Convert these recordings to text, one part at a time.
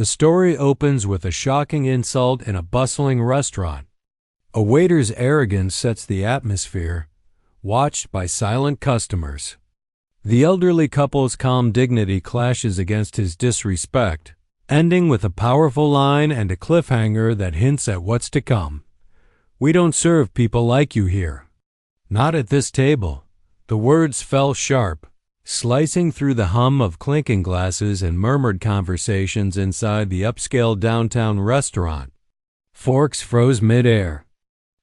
The story opens with a shocking insult in a bustling restaurant. A waiter's arrogance sets the atmosphere, watched by silent customers. The elderly couple's calm dignity clashes against his disrespect, ending with a powerful line and a cliffhanger that hints at what's to come. "We don't serve people like you here." "Not at this table." The words fell sharp, slicing through the hum of clinking glasses and murmured conversations inside the upscale downtown restaurant. Forks froze mid-air.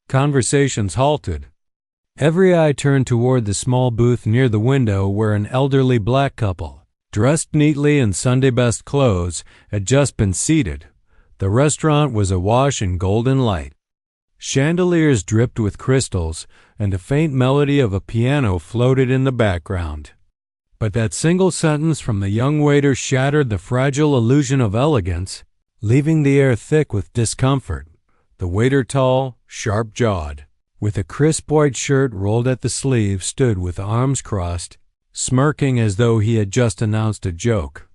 Conversations halted. Every eye turned toward the small booth near the window where an elderly black couple, dressed neatly in Sunday-best clothes, had just been seated. The restaurant was awash in golden light. Chandeliers dripped with crystals, and a faint melody of a piano floated in the background. But that single sentence from the young waiter shattered the fragile illusion of elegance, leaving the air thick with discomfort. The waiter, tall, sharp-jawed, with a crisp white shirt rolled at the sleeve, stood with arms crossed, smirking as though he had just announced a joke.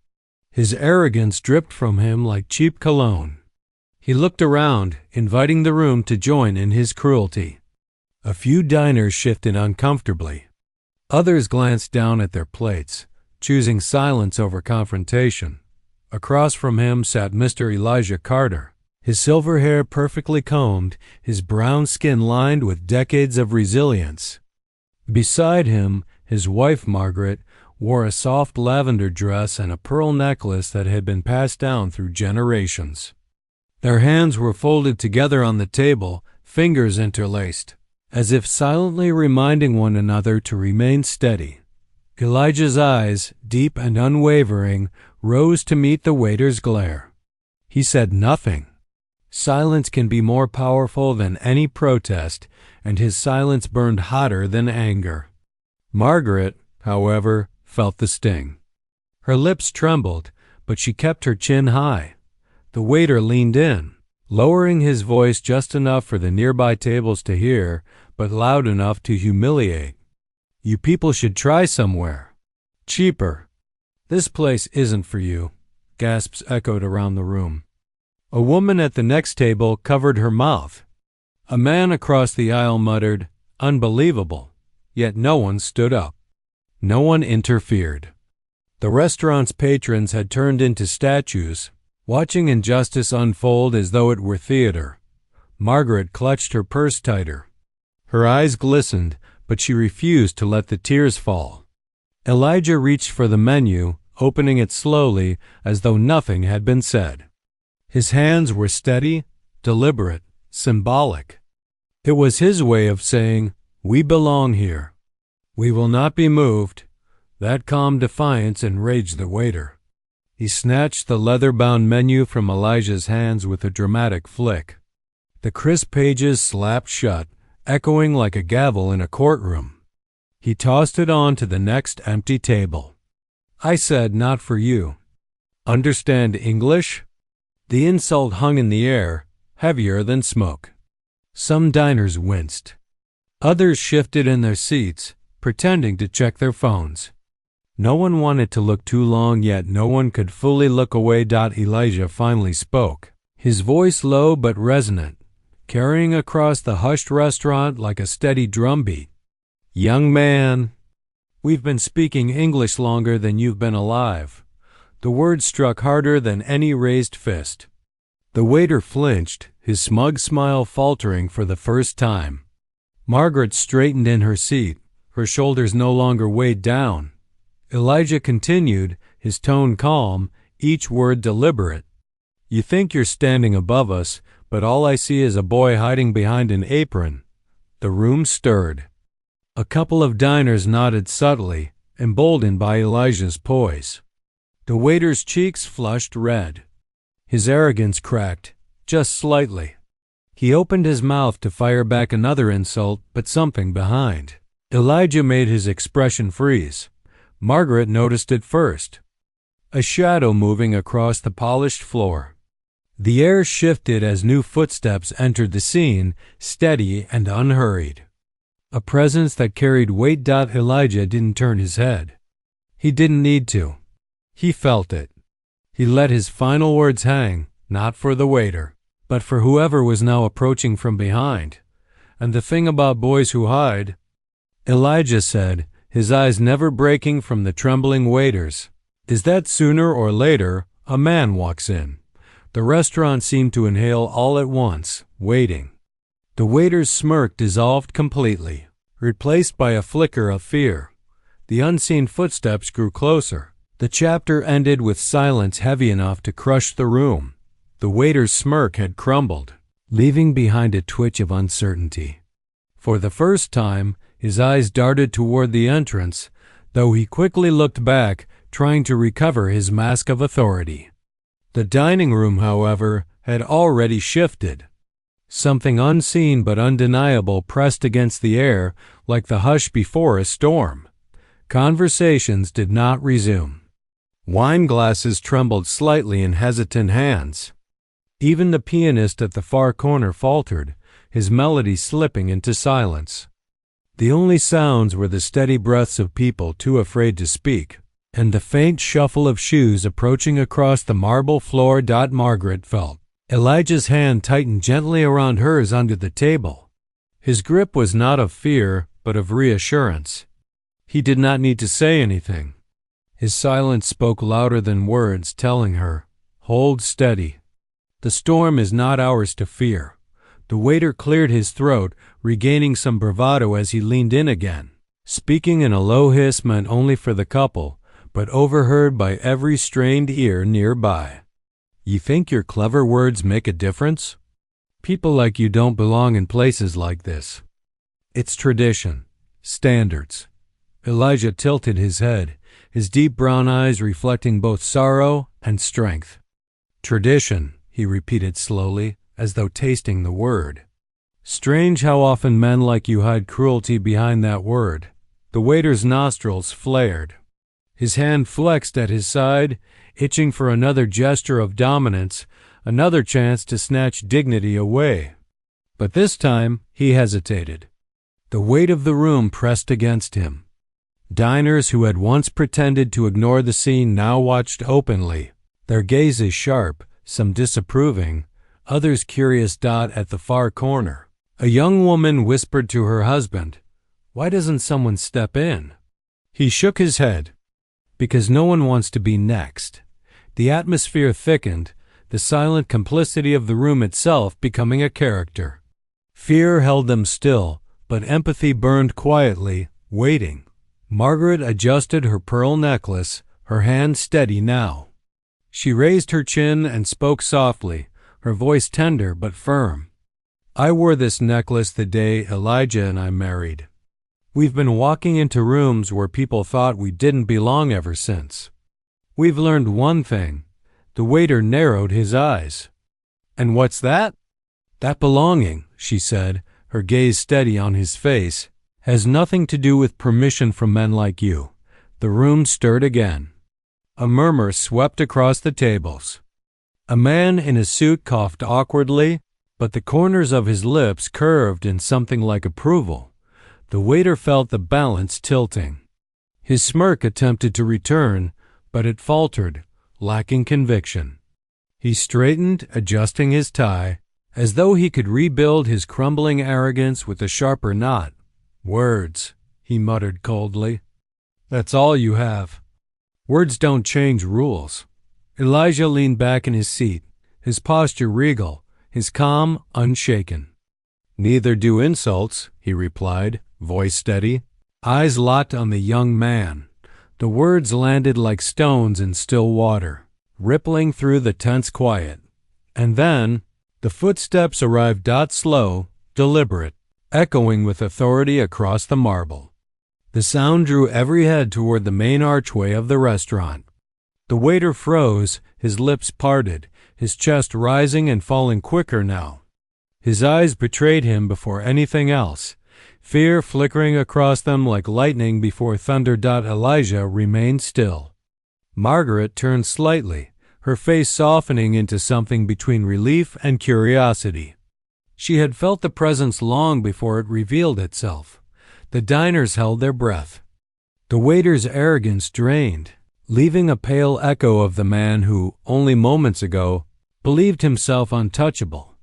His arrogance dripped from him like cheap cologne. He looked around, inviting the room to join in his cruelty. A few diners shifted uncomfortably. Others glanced down at their plates, choosing silence over confrontation. Across from him sat Mr. Elijah Carter, his silver hair perfectly combed, his brown skin lined with decades of resilience. Beside him, his wife, Margaret, wore a soft lavender dress and a pearl necklace that had been passed down through generations. Their hands were folded together on the table, fingers interlaced, as if silently reminding one another to remain steady. Elijah's eyes, deep and unwavering, rose to meet the waiter's glare. He said nothing. Silence can be more powerful than any protest, and his silence burned hotter than anger. Margaret, however, felt the sting. Her lips trembled, but she kept her chin high. The waiter leaned in, lowering his voice just enough for the nearby tables to hear, but loud enough to humiliate. "You people should try somewhere. Cheaper." "This place isn't for you," gasps echoed around the room. A woman at the next table covered her mouth. A man across the aisle muttered, "Unbelievable," yet no one stood up. No one interfered. The restaurant's patrons had turned into statues, watching injustice unfold as though it were theater. Margaret clutched her purse tighter. Her eyes glistened, but she refused to let the tears fall. Elijah reached for the menu, opening it slowly as though nothing had been said. His hands were steady, deliberate, symbolic. It was his way of saying, "We belong here. We will not be moved." That calm defiance enraged the waiter. He snatched the leather-bound menu from Elijah's hands with a dramatic flick. The crisp pages slapped shut, echoing like a gavel in a courtroom. He tossed it on to the next empty table. "I said not for you. Understand English?" The insult hung in the air, heavier than smoke. Some diners winced. Others shifted in their seats, pretending to check their phones. No one wanted to look too long, yet no one could fully look away. Elijah finally spoke, his voice low but resonant, carrying across the hushed restaurant like a steady drumbeat. "Young man, we've been speaking English longer than you've been alive." The words struck harder than any raised fist. The waiter flinched, his smug smile faltering for the first time. Margaret straightened in her seat, her shoulders no longer weighed down. Elijah continued, his tone calm, each word deliberate. "You think you're standing above us, but all I see is a boy hiding behind an apron." The room stirred. A couple of diners nodded subtly, emboldened by Elijah's poise. The waiter's cheeks flushed red. His arrogance cracked, just slightly. He opened his mouth to fire back another insult, but something behind. Elijah made his expression freeze. Margaret noticed it first. A shadow moving across the polished floor. The air shifted as new footsteps entered the scene, steady and unhurried. A presence that carried weight. Elijah didn't turn his head. He didn't need to. He felt it. He let his final words hang, not for the waiter, but for whoever was now approaching from behind. "And the thing about boys who hide," Elijah said, his eyes never breaking from the trembling waiters, "is that sooner or later a man walks in." The restaurant seemed to inhale all at once, waiting. The waiter's smirk dissolved completely, replaced by a flicker of fear. The unseen footsteps grew closer. The chapter ended with silence heavy enough to crush the room. The waiter's smirk had crumbled, leaving behind a twitch of uncertainty. For the first time, his eyes darted toward the entrance, though he quickly looked back, trying to recover his mask of authority. The dining room, however, had already shifted. Something unseen but undeniable pressed against the air like the hush before a storm. Conversations did not resume. Wine glasses trembled slightly in hesitant hands. Even the pianist at the far corner faltered, his melody slipping into silence. The only sounds were the steady breaths of people too afraid to speak, and the faint shuffle of shoes approaching across the marble floor. Margaret felt Elijah's hand tightened gently around hers under the table. His grip was not of fear, but of reassurance. He did not need to say anything. His silence spoke louder than words, telling her, "Hold steady. The storm is not ours to fear." The waiter cleared his throat, regaining some bravado as he leaned in again, speaking in a low hiss meant only for the couple, but overheard by every strained ear nearby. "You think your clever words make a difference? People like you don't belong in places like this. It's tradition, standards." Elijah tilted his head, his deep brown eyes reflecting both sorrow and strength. "Tradition," he repeated slowly, as though tasting the word. "Strange how often men like you hide cruelty behind that word." The waiter's nostrils flared. His hand flexed at his side, itching for another gesture of dominance, another chance to snatch dignity away. But this time he hesitated. The weight of the room pressed against him. Diners who had once pretended to ignore the scene now watched openly, their gazes sharp, some disapproving, others curious. At the far corner, a young woman whispered to her husband, "Why doesn't someone step in?" He shook his head. "Because no one wants to be next." The atmosphere thickened, the silent complicity of the room itself becoming a character. Fear held them still, but empathy burned quietly, waiting. Margaret adjusted her pearl necklace, her hand steady now. She raised her chin and spoke softly, her voice tender but firm. "I wore this necklace the day Elijah and I married. We've been walking into rooms where people thought we didn't belong ever since. We've learned one thing." The waiter narrowed his eyes. "And what's that?" "That belonging," she said, her gaze steady on his face, "has nothing to do with permission from men like you." The room stirred again. A murmur swept across the tables. A man in a suit coughed awkwardly, but the corners of his lips curved in something like approval. The waiter felt the balance tilting. His smirk attempted to return, but it faltered, lacking conviction. He straightened, adjusting his tie, as though he could rebuild his crumbling arrogance with a sharper knot. "Words," he muttered coldly. "That's all you have. Words don't change rules." Elijah leaned back in his seat, his posture regal, his calm unshaken. "Neither do insults," he replied, voice steady, eyes locked on the young man. The words landed like stones in still water, rippling through the tense quiet. And then the footsteps arrived. Slow, deliberate, echoing with authority across the marble. The sound drew every head toward the main archway of the restaurant. The waiter froze, his lips parted, his chest rising and falling quicker now. His eyes betrayed him before anything else, fear flickering across them like lightning before thunder. Elijah remained still. Margaret turned slightly, her face softening into something between relief and curiosity. She had felt the presence long before it revealed itself. The diners held their breath. The waiter's arrogance drained, leaving a pale echo of the man who, only moments ago, believed himself untouchable.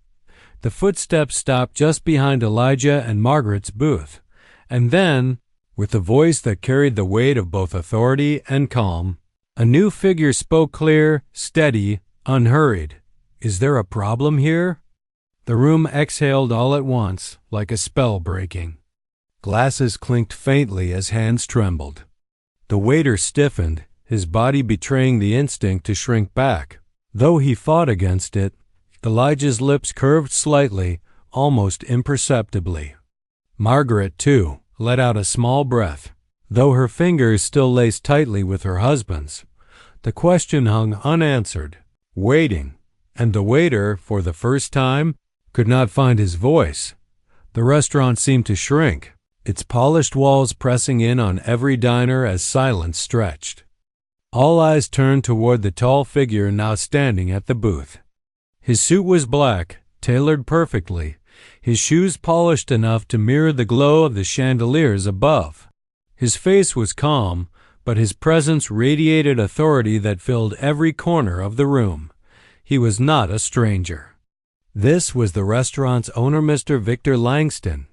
The footsteps stopped just behind Elijah and Margaret's booth, and then, with a voice that carried the weight of both authority and calm, a new figure spoke clear, steady, unhurried. "Is there a problem here?" The room exhaled all at once, like a spell breaking. Glasses clinked faintly as hands trembled. The waiter stiffened, his body betraying the instinct to shrink back. Though he fought against it, Elijah's lips curved slightly, almost imperceptibly. Margaret, too, let out a small breath, though her fingers still laced tightly with her husband's. The question hung unanswered, waiting, and the waiter, for the first time, could not find his voice. The restaurant seemed to shrink, its polished walls pressing in on every diner as silence stretched. All eyes turned toward the tall figure now standing at the booth. His suit was black, tailored perfectly, his shoes polished enough to mirror the glow of the chandeliers above. His face was calm, but his presence radiated authority that filled every corner of the room. He was not a stranger. This was the restaurant's owner, Mr. Victor Langston,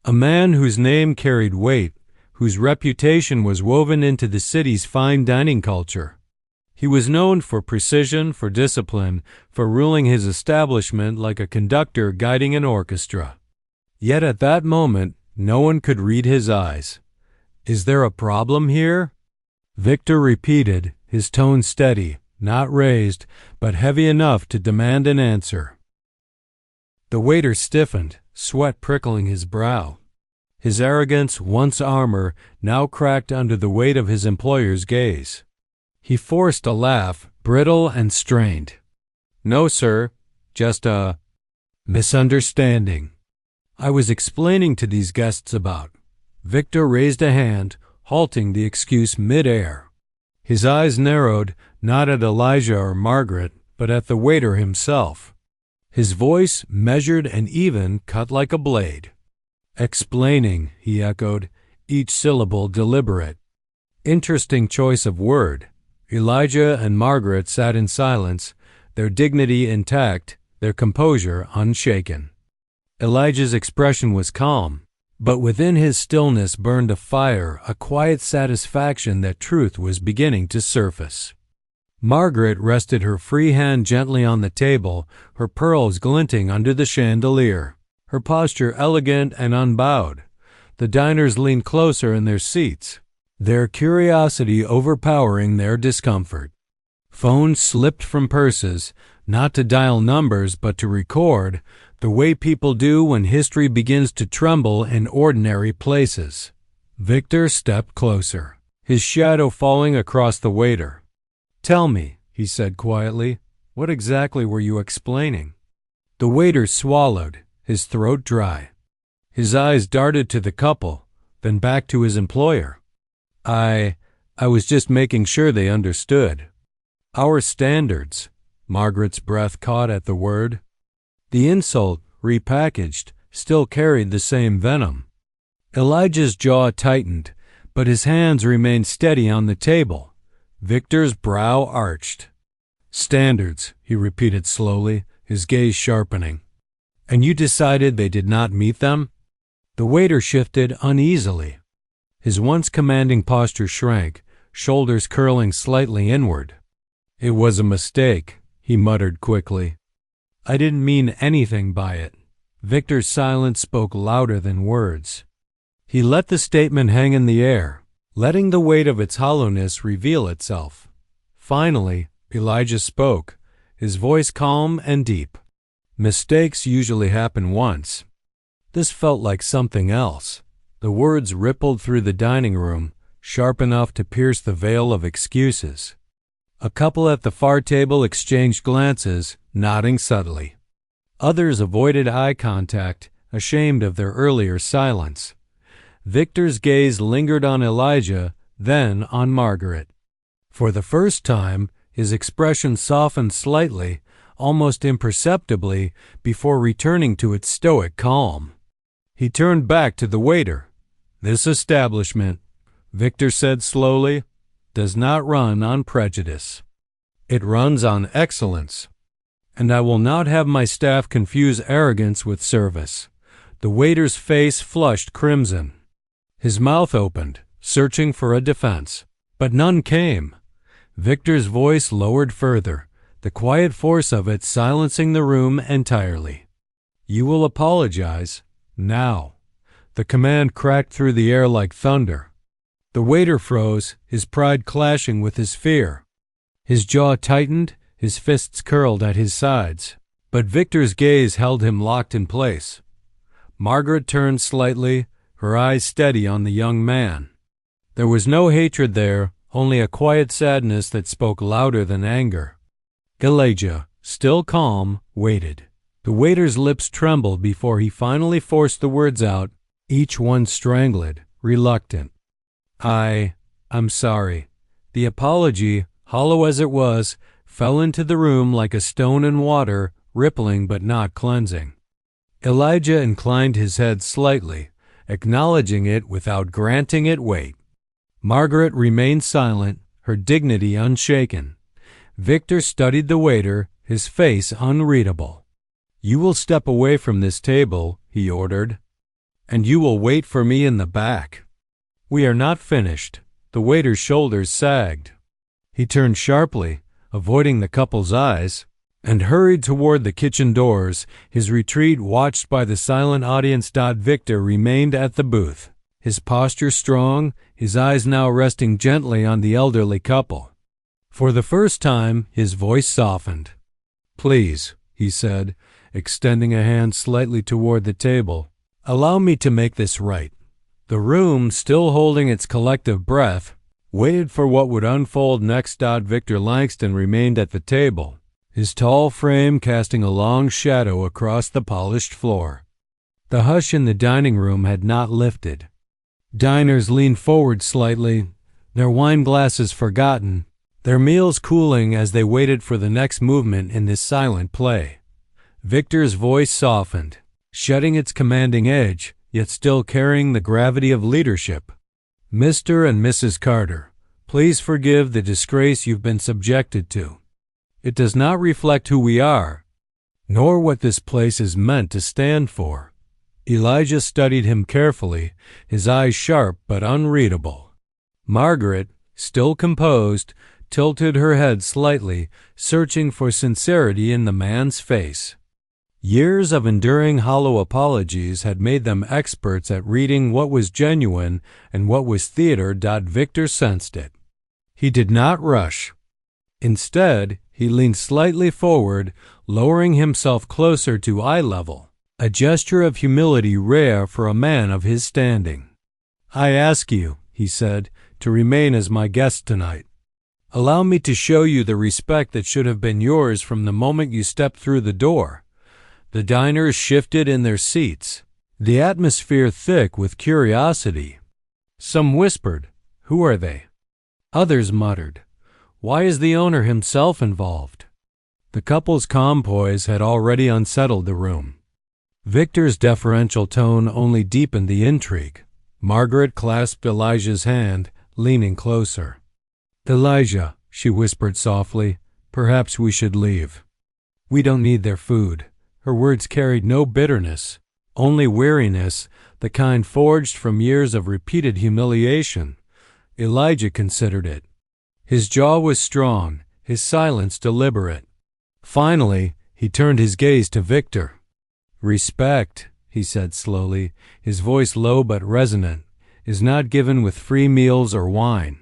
a man whose name carried weight, whose reputation was woven into the city's fine dining culture. He was known for precision, for discipline, for ruling his establishment like a conductor guiding an orchestra. Yet at that moment, no one could read his eyes. "Is there a problem here?" Victor repeated, his tone steady, not raised, but heavy enough to demand an answer. The waiter stiffened, sweat prickling his brow. His arrogance, once armor, now cracked under the weight of his employer's gaze. He forced a laugh, brittle and strained. "No, sir, just a misunderstanding. I was explaining to these guests about." Victor raised a hand, halting the excuse mid-air. His eyes narrowed, not at Elijah or Margaret, but at the waiter himself. His voice, measured and even, cut like a blade. "Explaining," he echoed, each syllable deliberate. Interesting choice of word. Elijah and Margaret sat in silence, their dignity intact, their composure unshaken. Elijah's expression was calm, but within his stillness burned a fire, a quiet satisfaction that truth was beginning to surface. Margaret rested her free hand gently on the table, her pearls glinting under the chandelier, her posture elegant and unbowed. The diners leaned closer in their seats, their curiosity overpowering their discomfort. Phones slipped from purses, not to dial numbers but to record, the way people do when history begins to tremble in ordinary places. Victor stepped closer, his shadow falling across the waiter. "Tell me," he said quietly, "what exactly were you explaining?" The waiter swallowed, his throat dry. His eyes darted to the couple, then back to his employer. I was just making sure they understood. Our standards." Margaret's breath caught at the word. The insult, repackaged, still carried the same venom. Elijah's jaw tightened, but his hands remained steady on the table. Victor's brow arched. "Standards," he repeated slowly, his gaze sharpening. "And you decided they did not meet them?" The waiter shifted uneasily. His once commanding posture shrank, shoulders curling slightly inward. "It was a mistake," he muttered quickly. "I didn't mean anything by it." Victor's silence spoke louder than words. He let the statement hang in the air, letting the weight of its hollowness reveal itself. Finally, Elijah spoke, his voice calm and deep. "Mistakes usually happen once." This felt like something else. The words rippled through the dining room, sharp enough to pierce the veil of excuses. A couple at the far table exchanged glances, nodding subtly. Others avoided eye contact, ashamed of their earlier silence. Victor's gaze lingered on Elijah, then on Margaret. For the first time, his expression softened slightly, almost imperceptibly, before returning to its stoic calm. He turned back to the waiter. "This establishment," Victor said slowly, does not run on prejudice. It runs on excellence. And I will not have my staff confuse arrogance with service." The waiter's face flushed crimson. His mouth opened, searching for a defense, but none came. Victor's voice lowered further, the quiet force of it silencing the room entirely. "You will apologize now." The command cracked through the air like thunder. The waiter froze, his pride clashing with his fear. His jaw tightened, his fists curled at his sides, but Victor's gaze held him locked in place. Margaret turned slightly, her eyes steady on the young man. There was no hatred there, only a quiet sadness that spoke louder than anger. Elijah, still calm, waited. The waiter's lips trembled before he finally forced the words out, each one strangled, reluctant. I'm sorry." The apology, hollow as it was, fell into the room like a stone in water, rippling but not cleansing. Elijah inclined his head slightly, acknowledging it without granting it weight. Margaret remained silent, her dignity unshaken. Victor studied the waiter, his face unreadable. "You will step away from this table," he ordered, "and you will wait for me in the back." "We are not finished." The waiter's shoulders sagged. He turned sharply, avoiding the couple's eyes, and hurried toward the kitchen doors, his retreat watched by the silent audience. Victor remained at the booth, his posture strong, his eyes now resting gently on the elderly couple. For the first time, his voice softened. "Please," he said, extending a hand slightly toward the table, "allow me to make this right." The room, still holding its collective breath, waited for what would unfold next. Victor Langston remained at the table, his tall frame casting a long shadow across the polished floor. The hush in the dining room had not lifted. Diners leaned forward slightly, their wine glasses forgotten, their meals cooling as they waited for the next movement in this silent play. Victor's voice softened, shedding its commanding edge, yet still carrying the gravity of leadership. "Mr. and Mrs. Carter, please forgive the disgrace you've been subjected to. It does not reflect who we are, nor what this place is meant to stand for." Elijah studied him carefully, his eyes sharp but unreadable. Margaret, still composed, tilted her head slightly, searching for sincerity in the man's face. Years of enduring hollow apologies had made them experts at reading what was genuine and what was theater. Victor sensed it. He did not rush. Instead, he leaned slightly forward, lowering himself closer to eye level, a gesture of humility rare for a man of his standing. "I ask you," he said, "to remain as my guest tonight. Allow me to show you the respect that should have been yours from the moment you stepped through the door." The diners shifted in their seats, the atmosphere thick with curiosity. Some whispered, "Who are they?" Others muttered, "Why is the owner himself involved?" The couple's calm poise had already unsettled the room. Victor's deferential tone only deepened the intrigue. Margaret clasped Elijah's hand, leaning closer. "Elijah," she whispered softly, "perhaps we should leave. We don't need their food." Her words carried no bitterness, only weariness, the kind forged from years of repeated humiliation. Elijah considered it. His jaw was strong, his silence deliberate. Finally, he turned his gaze to Victor. "Respect," he said slowly, his voice low but resonant, "is not given with free meals or wine.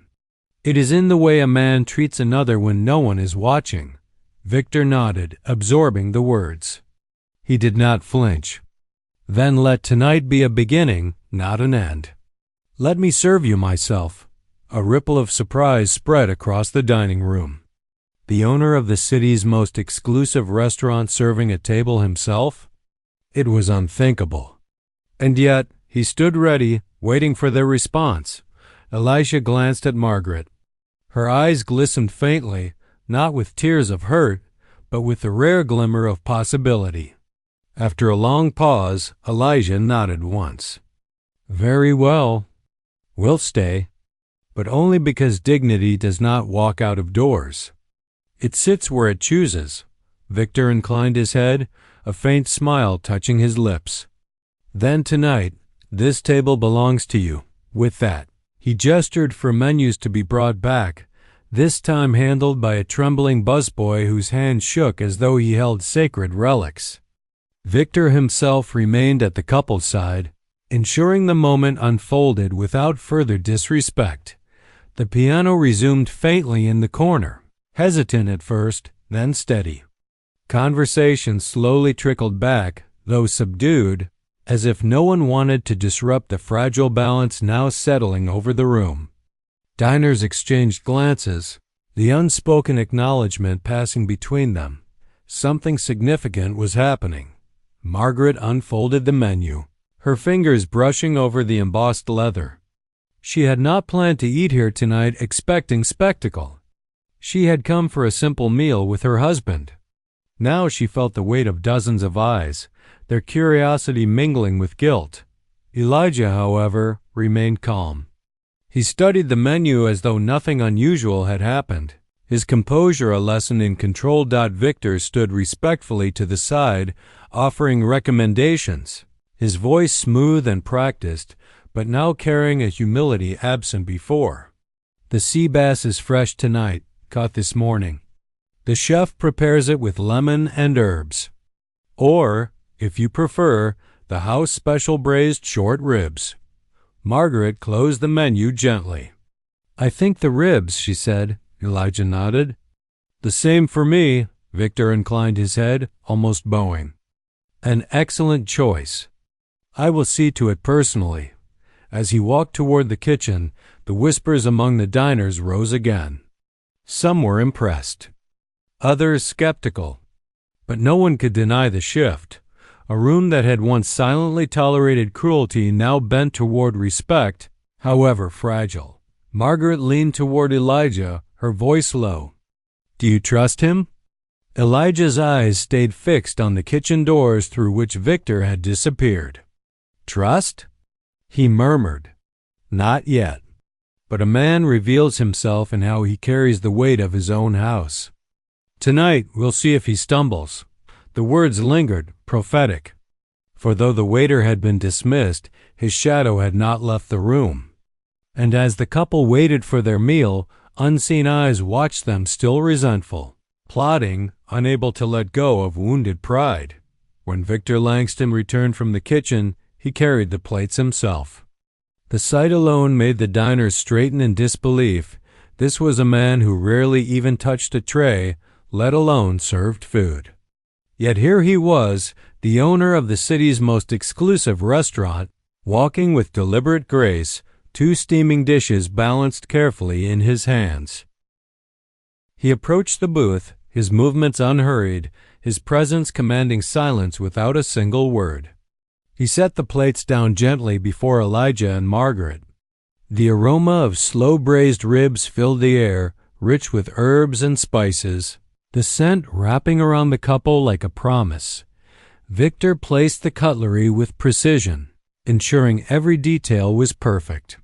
It is in the way a man treats another when no one is watching." Victor nodded, absorbing the words. He did not flinch. "Then let tonight be a beginning, not an end. Let me serve you myself." A ripple of surprise spread across the dining room. The owner of the city's most exclusive restaurant serving at table himself? It was unthinkable. And yet, he stood ready, waiting for their response. Elisha glanced at Margaret. Her eyes glistened faintly, not with tears of hurt, but with the rare glimmer of possibility. After a long pause, Elijah nodded once. "Very well. We'll stay." but only because dignity does not walk out of doors. It sits where it chooses. Victor inclined his head, a faint smile touching his lips. Then tonight, this table belongs to you. With that, he gestured for menus to be brought back, this time handled by a trembling busboy whose hand shook as though he held sacred relics. Victor himself remained at the couple's side, ensuring the moment unfolded without further disrespect. The piano resumed faintly in the corner, hesitant at first, then steady. Conversation slowly trickled back, though subdued, as if no one wanted to disrupt the fragile balance now settling over the room. Diners exchanged glances, the unspoken acknowledgement passing between them. Something significant was happening. Margaret unfolded the menu, her fingers brushing over the embossed leather. She had not planned to eat here tonight expecting spectacle. She had come for a simple meal with her husband. Now she felt the weight of dozens of eyes, their curiosity mingling with guilt. Elijah, however, remained calm. He studied the menu as though nothing unusual had happened, his composure a lesson in control. Victor stood respectfully to the side, offering recommendations, his voice smooth and practiced, but now carrying a humility absent before. The sea bass is fresh tonight, caught this morning. The chef prepares it with lemon and herbs. Or, if you prefer, the house special braised short ribs. Margaret closed the menu gently. I think the ribs, she said. Elijah nodded. The same for me. Victor inclined his head, almost bowing. An excellent choice. I will see to it personally. As he walked toward the kitchen, the whispers among the diners rose again. Some were impressed, others skeptical. But no one could deny the shift. A room that had once silently tolerated cruelty now bent toward respect, however fragile. Margaret leaned toward Elijah, her voice low. Do you trust him? Elijah's eyes stayed fixed on the kitchen doors through which Victor had disappeared. Trust? He murmured. Not yet. But a man reveals himself in how he carries the weight of his own house. Tonight we'll see if he stumbles. The words lingered, prophetic. For though the waiter had been dismissed, his shadow had not left the room. And as the couple waited for their meal, unseen eyes watched them still resentful, plotting, unable to let go of wounded pride. When Victor Langston returned from the kitchen, he carried the plates himself. The sight alone made the diners straighten in disbelief. This was a man who rarely even touched a tray, let alone served food. Yet here he was, the owner of the city's most exclusive restaurant, walking with deliberate grace, two steaming dishes balanced carefully in his hands. He approached the booth, his movements unhurried, his presence commanding silence without a single word. He set the plates down gently before Elijah and Margaret. The aroma of slow-braised ribs filled the air, rich with herbs and spices, the scent wrapping around the couple like a promise. Victor placed the cutlery with precision, ensuring every detail was perfect.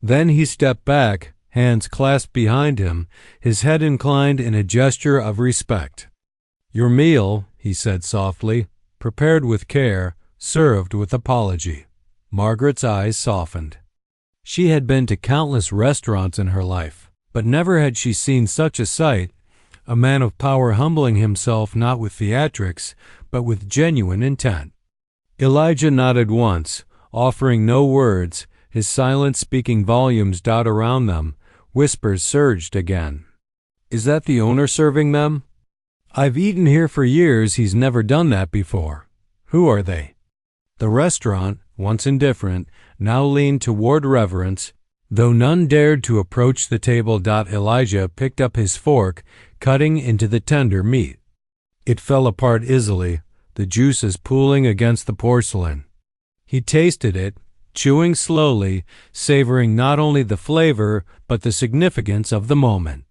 Then he stepped back, hands clasped behind him, his head inclined in a gesture of respect. Your meal, he said softly, prepared with care, served with apology. Margaret's eyes softened. She had been to countless restaurants in her life, but never had she seen such a sight, a man of power humbling himself not with theatrics, but with genuine intent. Elijah nodded once, offering no words, his silence speaking volumes around them. Whispers surged again. Is that the owner serving them? I've eaten here for years, he's never done that before. Who are they? The restaurant, once indifferent, now leaned toward reverence, though none dared to approach the table. Elijah picked up his fork, cutting into the tender meat. It fell apart easily, the juices pooling against the porcelain. He tasted it, chewing slowly, savoring not only the flavor but the significance of the moment.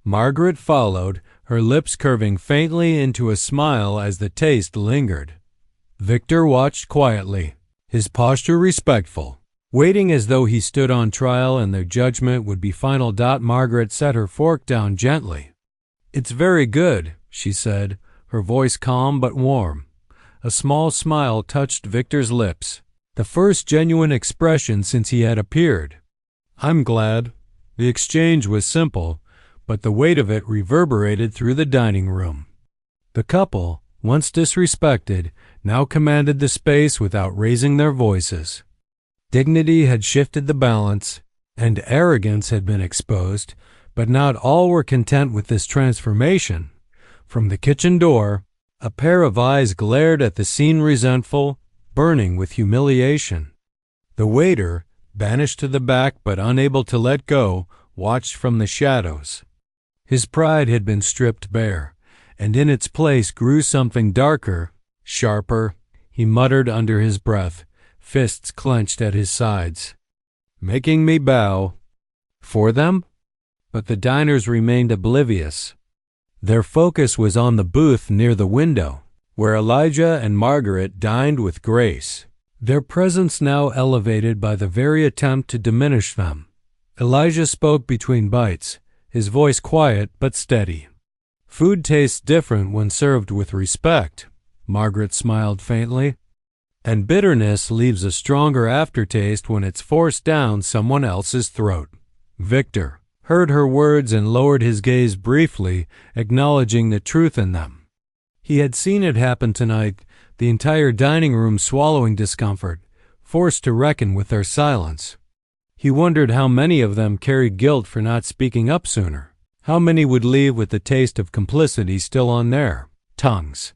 Margaret followed, her lips curving faintly into a smile as the taste lingered. Victor watched quietly, his posture respectful. Waiting as though he stood on trial and their judgment would be final. Margaret set her fork down gently. "It's very good," she said, her voice calm but warm. A small smile touched Victor's lips, the first genuine expression since he had appeared. "I'm glad." The exchange was simple, but the weight of it reverberated through the dining room. The couple, once disrespected, now commanded the space without raising their voices. Dignity had shifted the balance, and arrogance had been exposed, but not all were content with this transformation. From the kitchen door, a pair of eyes glared at the scene, resentful, burning with humiliation. The waiter, banished to the back but unable to let go, watched from the shadows. His pride had been stripped bare, and in its place grew something darker, sharper. He muttered under his breath, fists clenched at his sides. "Making me bow." For them? But the diners remained oblivious. Their focus was on the booth near the window, where Elijah and Margaret dined with grace, their presence now elevated by the very attempt to diminish them. Elijah spoke between bites, his voice quiet but steady. "Food tastes different when served with respect," Margaret smiled faintly. "And bitterness leaves a stronger aftertaste when it's forced down someone else's throat." Victor heard her words and lowered his gaze briefly, acknowledging the truth in them. He had seen it happen tonight, the entire dining room swallowing discomfort, forced to reckon with their silence. He wondered how many of them carried guilt for not speaking up sooner. How many would leave with the taste of complicity still on their tongues?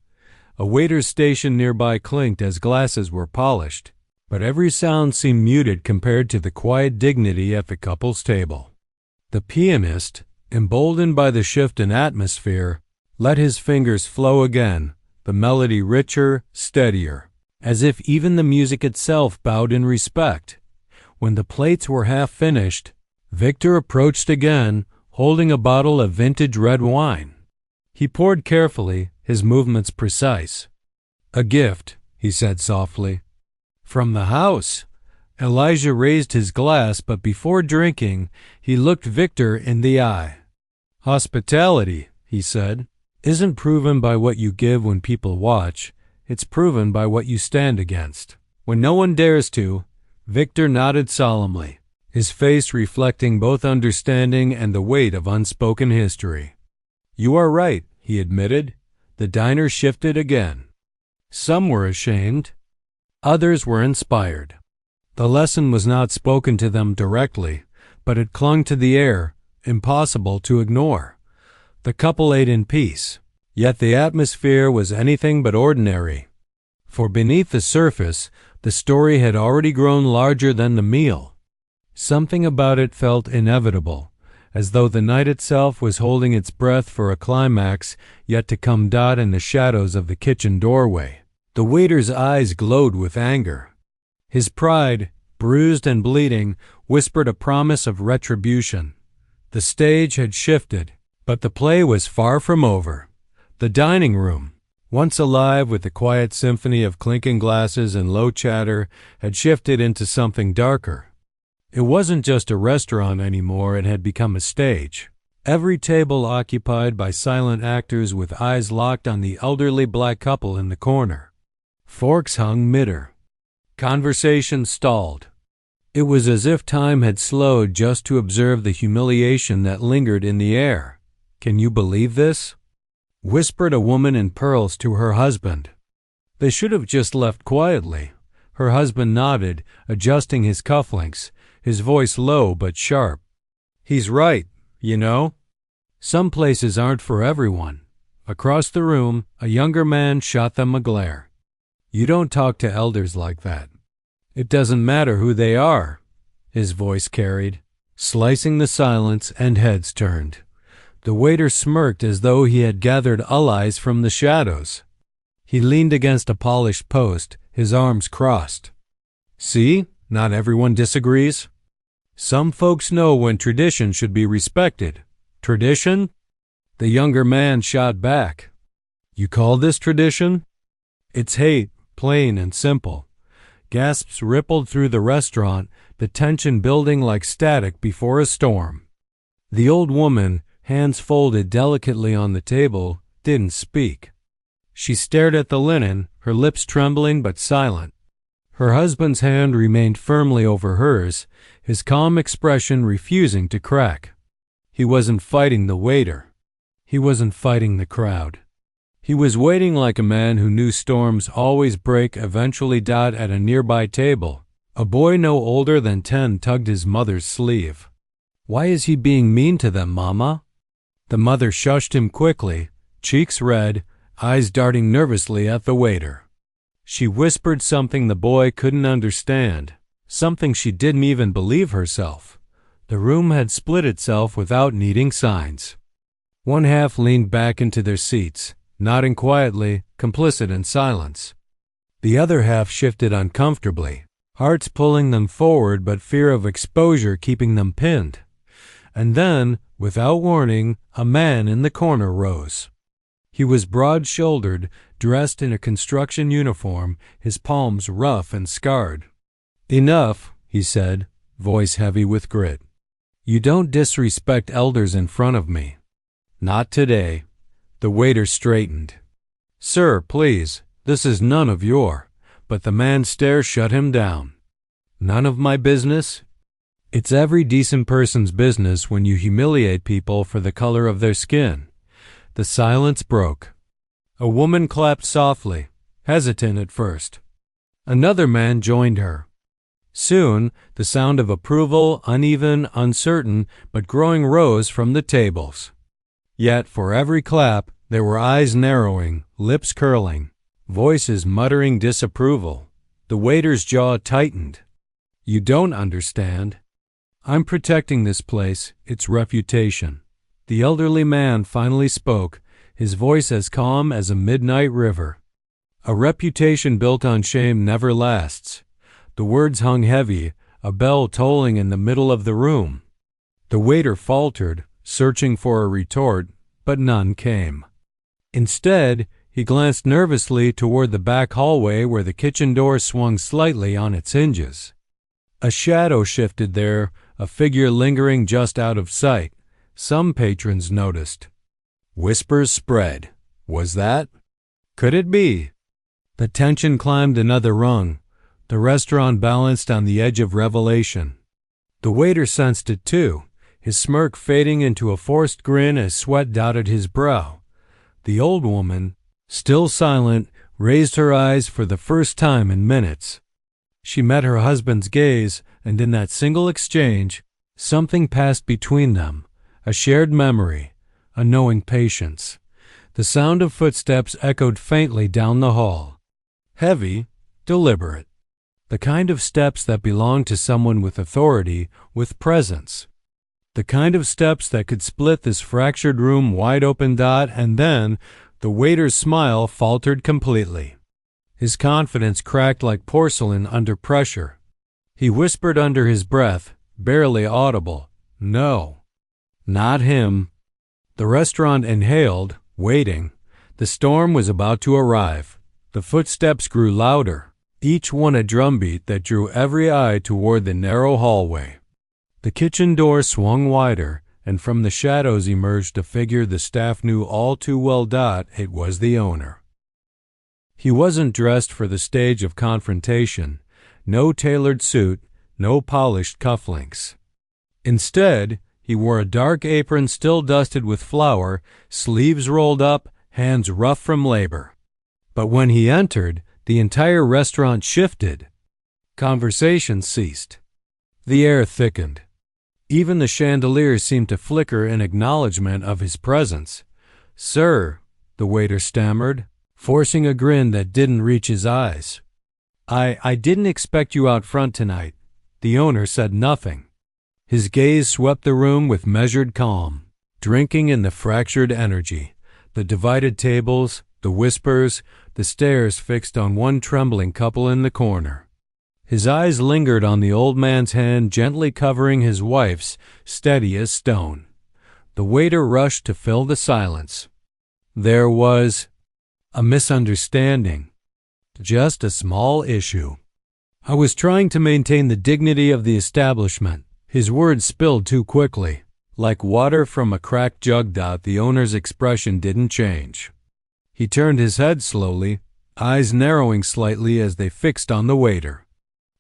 A waiter's station nearby clinked as glasses were polished, but every sound seemed muted compared to the quiet dignity at the couple's table. The pianist, emboldened by the shift in atmosphere, let his fingers flow again, the melody richer, steadier, as if even the music itself bowed in respect. When the plates were half finished, Victor approached again, holding a bottle of vintage red wine. He poured carefully, his movements precise. "A gift," he said softly. "From the house." Elijah raised his glass, but before drinking, he looked Victor in the eye. "Hospitality," he said, "isn't proven by what you give when people watch. It's proven by what you stand against. When no one dares to." Victor nodded solemnly, his face reflecting both understanding and the weight of unspoken history. "You are right," he admitted. The diner shifted again. Some were ashamed. Others were inspired. The lesson was not spoken to them directly, but it clung to the air, impossible to ignore. The couple ate in peace, yet the atmosphere was anything but ordinary. For beneath the surface, the story had already grown larger than the meal. Something about it felt inevitable, as though the night itself was holding its breath for a climax yet to come. In the shadows of the kitchen doorway, the waiter's eyes glowed with anger. His pride, bruised and bleeding, whispered a promise of retribution. The stage had shifted, but the play was far from over. The dining room, once alive with the quiet symphony of clinking glasses and low chatter, had shifted into something darker. It wasn't just a restaurant anymore, it had become a stage. Every table occupied by silent actors with eyes locked on the elderly black couple in the corner. Forks hung mid-air. Conversation stalled. It was as if time had slowed just to observe the humiliation that lingered in the air. "Can you believe this?" whispered a woman in pearls to her husband. They should have just left quietly. Her husband nodded, adjusting his cufflinks, his voice low but sharp. "He's right, you know. Some places aren't for everyone." Across the room, a younger man shot them a glare. "You don't talk to elders like that." "It doesn't matter who they are," his voice carried, slicing the silence, and heads turned. The waiter smirked as though he had gathered allies from the shadows. He leaned against a polished post, his arms crossed. "See, not everyone disagrees. Some folks know when tradition should be respected." "Tradition?" The younger man shot back. "You call this tradition?" "It's hate, plain and simple. Gasps rippled through the restaurant, the tension building like static before a storm. The old woman, hands folded delicately on the table, didn't speak. She stared at the linen, her lips trembling but silent. Her husband's hand remained firmly over hers, his calm expression refusing to crack. He wasn't fighting the waiter. He wasn't fighting the crowd. He was waiting like a man who knew storms always break eventually. At a nearby table, a boy no older than 10 tugged his mother's sleeve. "Why is he being mean to them, Mama?" The mother shushed him quickly, cheeks red, eyes darting nervously at the waiter. She whispered something the boy couldn't understand, something she didn't even believe herself. The room had split itself without needing signs. One half leaned back into their seats, nodding quietly, complicit in silence. The other half shifted uncomfortably, hearts pulling them forward but fear of exposure keeping them pinned. And then, without warning, a man in the corner rose. He was broad-shouldered, dressed in a construction uniform, his palms rough and scarred. "Enough," he said, voice heavy with grit. "You don't disrespect elders in front of me. Not today." The waiter straightened. "Sir, please, this is none of your—" But the man's stare shut him down. "None of my business? It's every decent person's business when you humiliate people for the color of their skin." The silence broke. A woman clapped softly, hesitant at first. Another man joined her. Soon, the sound of approval, uneven, uncertain, but growing, rose from the tables. Yet for every clap, there were eyes narrowing, lips curling, voices muttering disapproval. The waiter's jaw tightened. "You don't understand. I'm protecting this place, its reputation." The elderly man finally spoke, his voice as calm as a midnight river. "A reputation built on shame never lasts." The words hung heavy, a bell tolling in the middle of the room. The waiter faltered, searching for a retort, but none came. Instead, he glanced nervously toward the back hallway where the kitchen door swung slightly on its hinges. A shadow shifted there, a figure lingering just out of sight. Some patrons noticed. Whispers spread. Was that? Could it be? The tension climbed another rung. The restaurant balanced on the edge of revelation. The waiter sensed it too, his smirk fading into a forced grin as sweat dotted his brow. The old woman, still silent, raised her eyes for the first time in minutes. She met her husband's gaze, and in that single exchange, something passed between them, a shared memory, a knowing patience. The sound of footsteps echoed faintly down the hall. Heavy, deliberate. The kind of steps that belonged to someone with authority, with presence. The kind of steps that could split this fractured room wide open. And then, the waiter's smile faltered completely. His confidence cracked like porcelain under pressure. He whispered under his breath, barely audible, "No. Not him." The restaurant inhaled, waiting. The storm was about to arrive. The footsteps grew louder, each one a drumbeat that drew every eye toward the narrow hallway. The kitchen door swung wider, and from the shadows emerged a figure the staff knew all too well. It was the owner. He wasn't dressed for the stage of confrontation. No tailored suit, no polished cufflinks. Instead, he wore a dark apron still dusted with flour, sleeves rolled up, hands rough from labor. But when he entered, the entire restaurant shifted. Conversation ceased. The air thickened. Even the chandeliers seemed to flicker in acknowledgement of his presence. "Sir," the waiter stammered, forcing a grin that didn't reach his eyes. I didn't expect you out front tonight." The owner said nothing. His gaze swept the room with measured calm, drinking in the fractured energy, the divided tables, the whispers, the stares fixed on one trembling couple in the corner. His eyes lingered on the old man's hand gently covering his wife's, steady as stone. The waiter rushed to fill the silence. There was a misunderstanding. Just a small issue. I was trying to maintain the dignity of the establishment. His words spilled too quickly. Like water from a cracked jug. The owner's expression didn't change. He turned his head slowly, eyes narrowing slightly as they fixed on the waiter.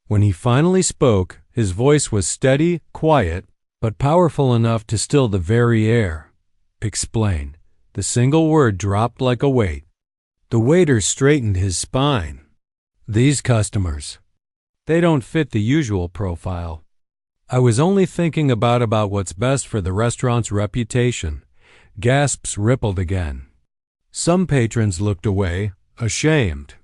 When he finally spoke, his voice was steady, quiet, but powerful enough to still the very air. Explain. The single word dropped like a weight. The waiter straightened his spine. These customers, they don't fit the usual profile. I was only thinking about what's best for the restaurant's reputation. Gasps rippled again. Some patrons looked away, ashamed.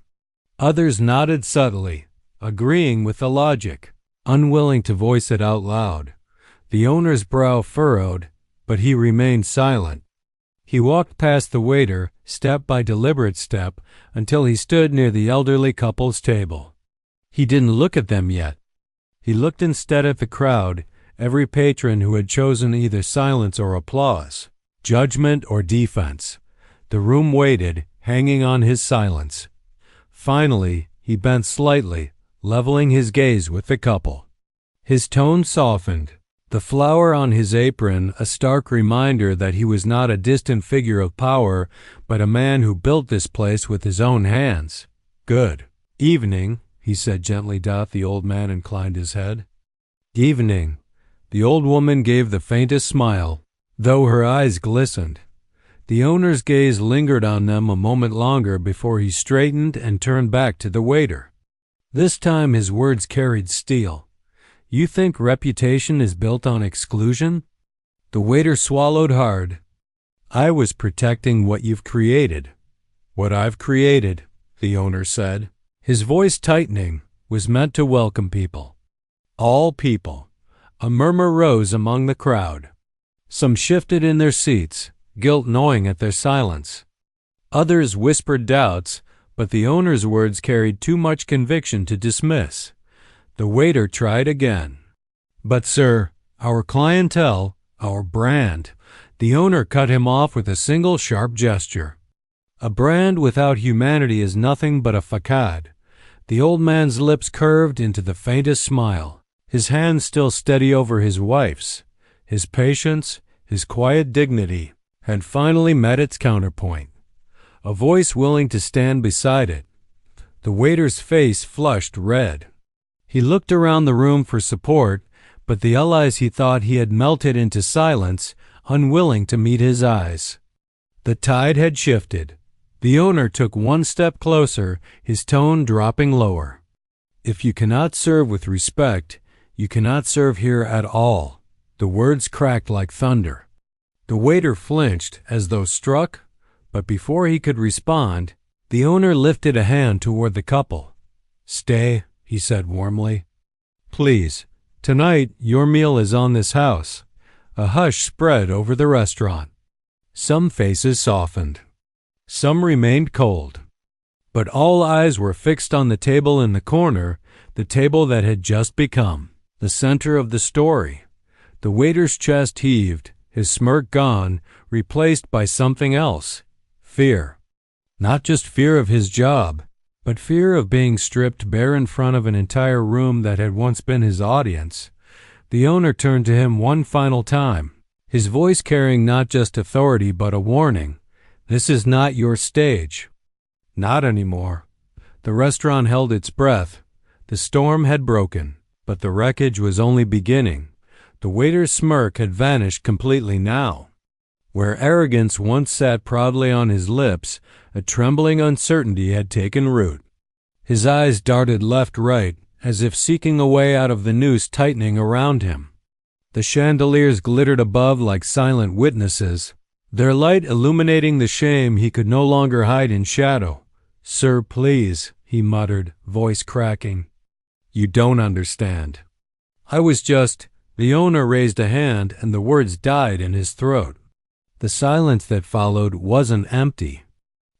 Others nodded subtly, agreeing with the logic, unwilling to voice it out loud. The owner's brow furrowed, but he remained silent. He walked past the waiter, step by deliberate step, until he stood near the elderly couple's table. He didn't look at them yet. He looked instead at the crowd, every patron who had chosen either silence or applause, judgment or defense. The room waited, hanging on his silence. Finally, he bent slightly, leveling his gaze with the couple. His tone softened, the flower on his apron a stark reminder that he was not a distant figure of power, but a man who built this place with his own hands. Good evening, he said gently. The old man inclined his head. Evening. The old woman gave the faintest smile, though her eyes glistened. The owner's gaze lingered on them a moment longer before he straightened and turned back to the waiter. This time his words carried steel. You think reputation is built on exclusion? The waiter swallowed hard. I was protecting what you've created. What I've created, the owner said, his voice tightening, was meant to welcome people. All people. A murmur rose among the crowd. Some shifted in their seats, guilt gnawing at their silence. Others whispered doubts, but the owner's words carried too much conviction to dismiss. The waiter tried again. But sir, our clientele, our brand. The owner cut him off with a single sharp gesture. A brand without humanity is nothing but a facade. The old man's lips curved into the faintest smile, his hand still steady over his wife's. His patience, his quiet dignity, had finally met its counterpoint. A voice willing to stand beside it. The waiter's face flushed red. He looked around the room for support, but the allies he thought he had melted into silence, unwilling to meet his eyes. The tide had shifted. The owner took one step closer, his tone dropping lower. If you cannot serve with respect, you cannot serve here at all. The words cracked like thunder. The waiter flinched as though struck, but before he could respond, the owner lifted a hand toward the couple. Stay, he said warmly. Please, tonight your meal is on this house. A hush spread over the restaurant. Some faces softened. Some remained cold. But all eyes were fixed on the table in the corner, the table that had just become the center of the story. The waiter's chest heaved, his smirk gone, replaced by something else. Fear. Not just fear of his job, but fear of being stripped bare in front of an entire room that had once been his audience. The owner turned to him one final time, his voice carrying not just authority but a warning. This is not your stage. Not anymore. The restaurant held its breath. The storm had broken, but the wreckage was only beginning. The waiter's smirk had vanished completely now. Where arrogance once sat proudly on his lips, a trembling uncertainty had taken root. His eyes darted left-right, as if seeking a way out of the noose tightening around him. The chandeliers glittered above like silent witnesses, their light illuminating the shame he could no longer hide in shadow. Sir, please, he muttered, voice cracking. You don't understand. I was just... The owner raised a hand and the words died in his throat. The silence that followed wasn't empty.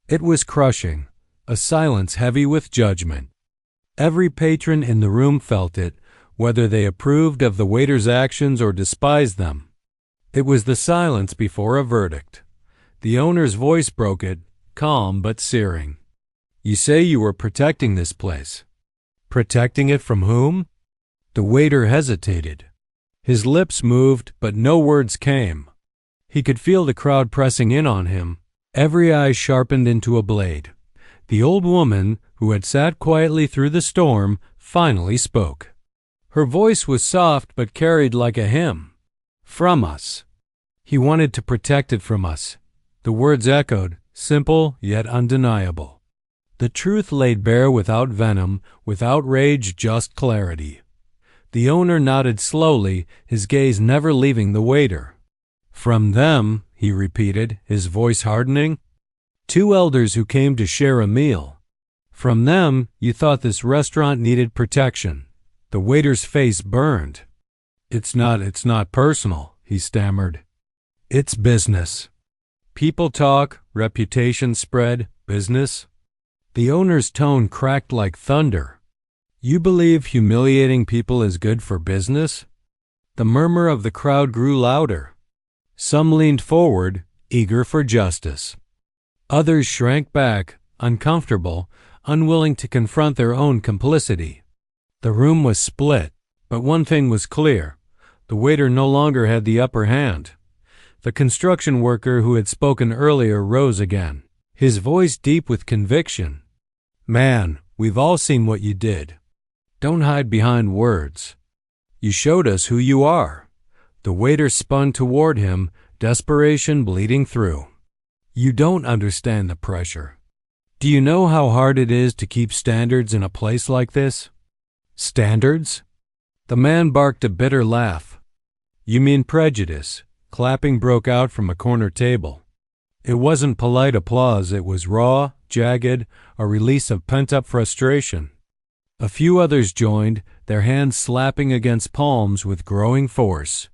It was crushing, a silence heavy with judgment. Every patron in the room felt it, whether they approved of the waiter's actions or despised them. It was the silence before a verdict. The owner's voice broke it, calm but searing. You say you were protecting this place. Protecting it from whom? The waiter hesitated. His lips moved, but no words came. He could feel the crowd pressing in on him, every eye sharpened into a blade. The old woman, who had sat quietly through the storm, finally spoke. Her voice was soft but carried like a hymn. From us. He wanted to protect it from us. The words echoed, simple yet undeniable. The truth laid bare without venom, without rage, just clarity. The owner nodded slowly, his gaze never leaving the waiter. From them, he repeated, his voice hardening. Two elders who came to share a meal. From them, you thought this restaurant needed protection. The waiter's face burned. It's not personal, he stammered. It's business. People talk, reputation spread, business. The owner's tone cracked like thunder. You believe humiliating people is good for business? The murmur of the crowd grew louder. Some leaned forward, eager for justice. Others shrank back, uncomfortable, unwilling to confront their own complicity. The room was split, but one thing was clear. The waiter no longer had the upper hand. The construction worker who had spoken earlier rose again, his voice deep with conviction. Man, we've all seen what you did. Don't hide behind words. You showed us who you are. The waiter spun toward him, desperation bleeding through. You don't understand the pressure. Do you know how hard it is to keep standards in a place like this? Standards? The man barked a bitter laugh. You mean prejudice. Clapping broke out from a corner table. It wasn't polite applause, it was raw, jagged, a release of pent-up frustration. A few others joined, their hands slapping against palms with growing force.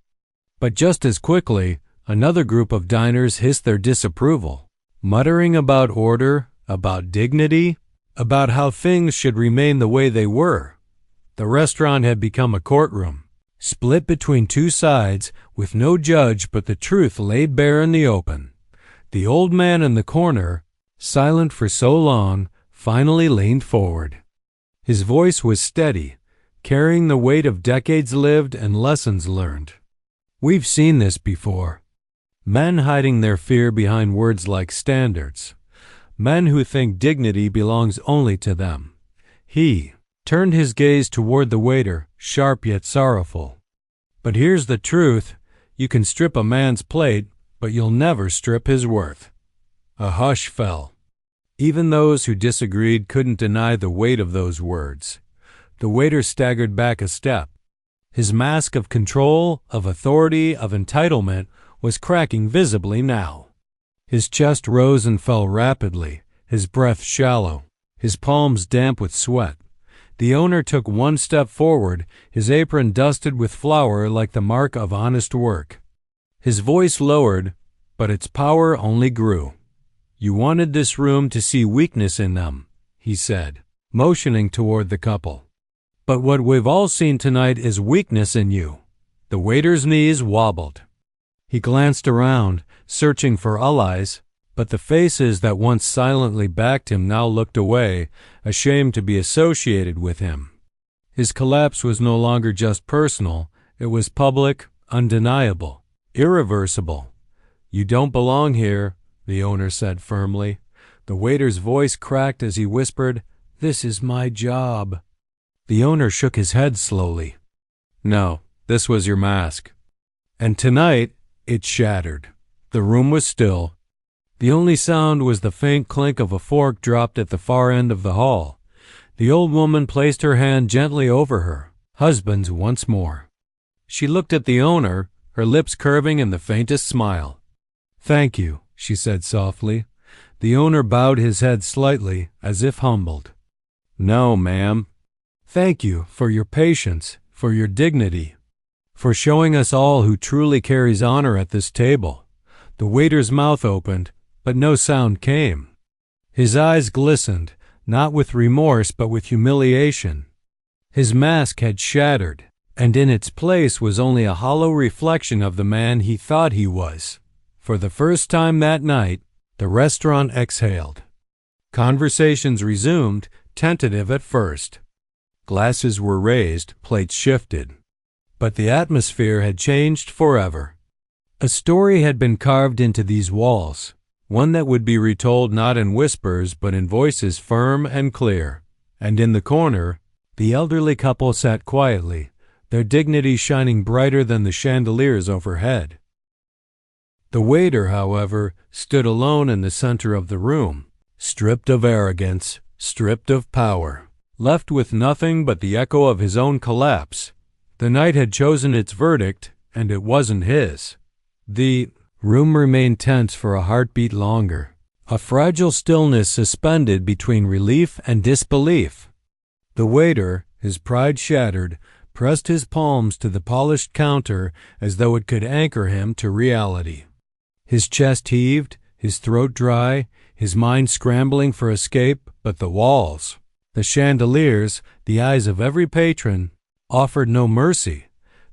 But just as quickly, another group of diners hissed their disapproval, muttering about order, about dignity, about how things should remain the way they were. The restaurant had become a courtroom, split between two sides, with no judge but the truth laid bare in the open. The old man in the corner, silent for so long, finally leaned forward. His voice was steady, carrying the weight of decades lived and lessons learned. We've seen this before. Men hiding their fear behind words like standards. Men who think dignity belongs only to them. He turned his gaze toward the waiter, sharp yet sorrowful. But here's the truth. You can strip a man's plate, but you'll never strip his worth. A hush fell. Even those who disagreed couldn't deny the weight of those words. The waiter staggered back a step. His mask of control, of authority, of entitlement was cracking visibly now. His chest rose and fell rapidly, his breath shallow, his palms damp with sweat. The owner took one step forward, his apron dusted with flour like the mark of honest work. His voice lowered, but its power only grew. You wanted this room to see weakness in them, he said, motioning toward the couple. But what we've all seen tonight is weakness in you. The waiter's knees wobbled. He glanced around, searching for allies, but the faces that once silently backed him now looked away, ashamed to be associated with him. His collapse was no longer just personal, it was public, undeniable, irreversible. You don't belong here, the owner said firmly. The waiter's voice cracked as he whispered, This is my job. The owner shook his head slowly. No, this was your mask. And tonight, it shattered. The room was still. The only sound was the faint clink of a fork dropped at the far end of the hall. The old woman placed her hand gently over her, husband's once more. She looked at the owner, her lips curving in the faintest smile. Thank you, she said softly. The owner bowed his head slightly, as if humbled. No, ma'am. Thank you for your patience, for your dignity, for showing us all who truly carries honor at this table. The waiter's mouth opened, but no sound came. His eyes glistened, not with remorse but with humiliation. His mask had shattered, and in its place was only a hollow reflection of the man he thought he was. For the first time that night, the restaurant exhaled. Conversations resumed, tentative at first. Glasses were raised, plates shifted. But the atmosphere had changed forever. A story had been carved into these walls, one that would be retold not in whispers but in voices firm and clear. And in the corner, the elderly couple sat quietly, their dignity shining brighter than the chandeliers overhead. The waiter, however, stood alone in the center of the room, stripped of arrogance, stripped of power, left with nothing but the echo of his own collapse. The night had chosen its verdict, and it wasn't his. The room remained tense for a heartbeat longer, a fragile stillness suspended between relief and disbelief. The waiter, his pride shattered, pressed his palms to the polished counter as though it could anchor him to reality. His chest heaved, his throat dry, his mind scrambling for escape, but the walls, the chandeliers, the eyes of every patron, offered no mercy.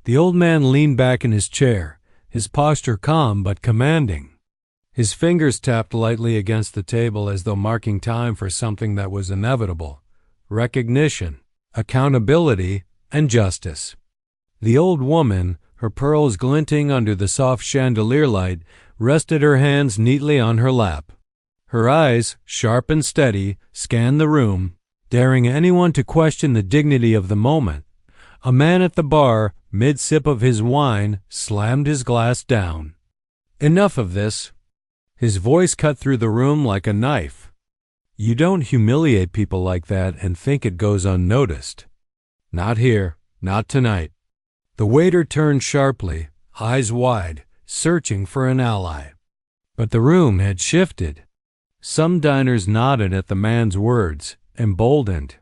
The old man leaned back in his chair, his posture calm but commanding. His fingers tapped lightly against the table as though marking time for something that was inevitable: recognition, accountability, and justice. The old woman, her pearls glinting under the soft chandelier light, rested her hands neatly on her lap. Her eyes, sharp and steady, scanned the room, daring anyone to question the dignity of the moment. A man at the bar, mid-sip of his wine, slammed his glass down. Enough of this. His voice cut through the room like a knife. You don't humiliate people like that and think it goes unnoticed. Not here, not tonight. The waiter turned sharply, eyes wide, searching for an ally. But the room had shifted. Some diners nodded at the man's words, emboldened.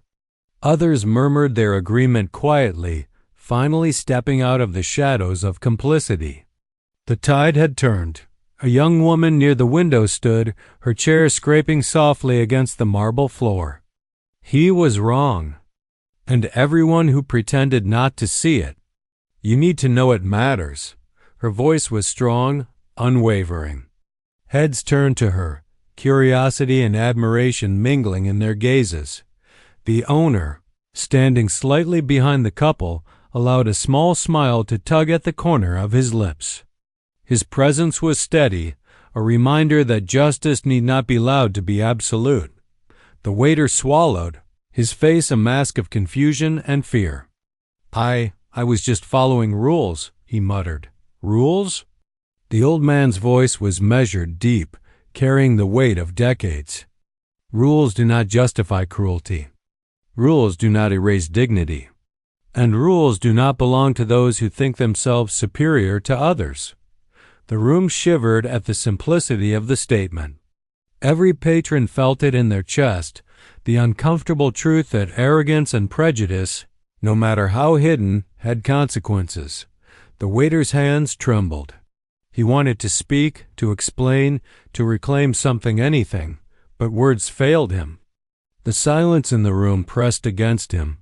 Others murmured their agreement quietly, finally stepping out of the shadows of complicity. The tide had turned. A young woman near the window stood, her chair scraping softly against the marble floor. He was wrong, and everyone who pretended not to see it. You need to know it matters. Her voice was strong, unwavering. Heads turned to her, curiosity and admiration mingling in their gazes. The owner, standing slightly behind the couple, allowed a small smile to tug at the corner of his lips. His presence was steady, a reminder that justice need not be allowed to be absolute. The waiter swallowed, his face a mask of confusion and fear. I was just following rules, he muttered. Rules? The old man's voice was measured, deep, carrying the weight of decades. Rules do not justify cruelty. Rules do not erase dignity. And rules do not belong to those who think themselves superior to others. The room shivered at the simplicity of the statement. Every patron felt it in their chest, the uncomfortable truth that arrogance and prejudice, no matter how hidden, had consequences. The waiter's hands trembled. He wanted to speak, to explain, to reclaim something, anything, but words failed him. The silence in the room pressed against him,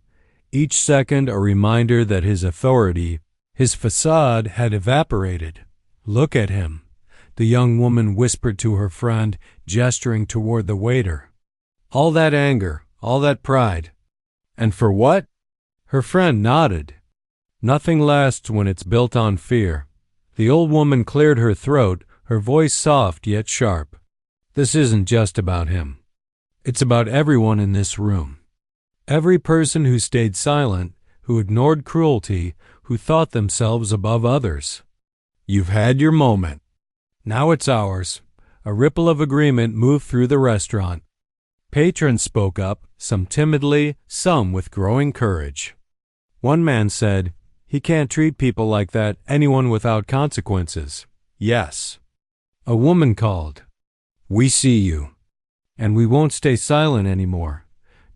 each second a reminder that his authority, his facade, had evaporated. Look at him, the young woman whispered to her friend, gesturing toward the waiter. All that anger, all that pride. And for what? Her friend nodded. Nothing lasts when it's built on fear. The old woman cleared her throat, her voice soft yet sharp. This isn't just about him. It's about everyone in this room. Every person who stayed silent, who ignored cruelty, who thought themselves above others. You've had your moment. Now it's ours. A ripple of agreement moved through the restaurant. Patrons spoke up, some timidly, some with growing courage. One man said, "He can't treat people like that, anyone without consequences." Yes. A woman called, "We see you. And we won't stay silent anymore."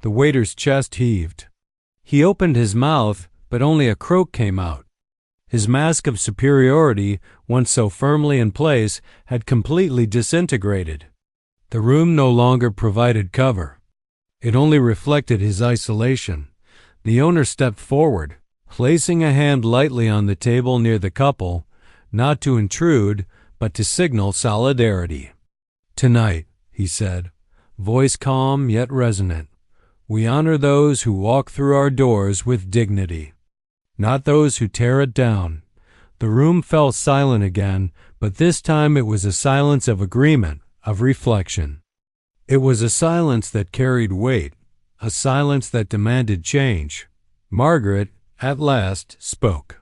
The waiter's chest heaved. He opened his mouth, but only a croak came out. His mask of superiority, once so firmly in place, had completely disintegrated. The room no longer provided cover. It only reflected his isolation. The owner stepped forward, placing a hand lightly on the table near the couple, not to intrude, but to signal solidarity. "Tonight," he said, voice calm yet resonant, We honor those who walk through our doors with dignity, not those who tear it down. The room fell silent again, but this time it was a silence of agreement, of reflection. It was a silence that carried weight, a silence that demanded change. Margaret, at last, spoke.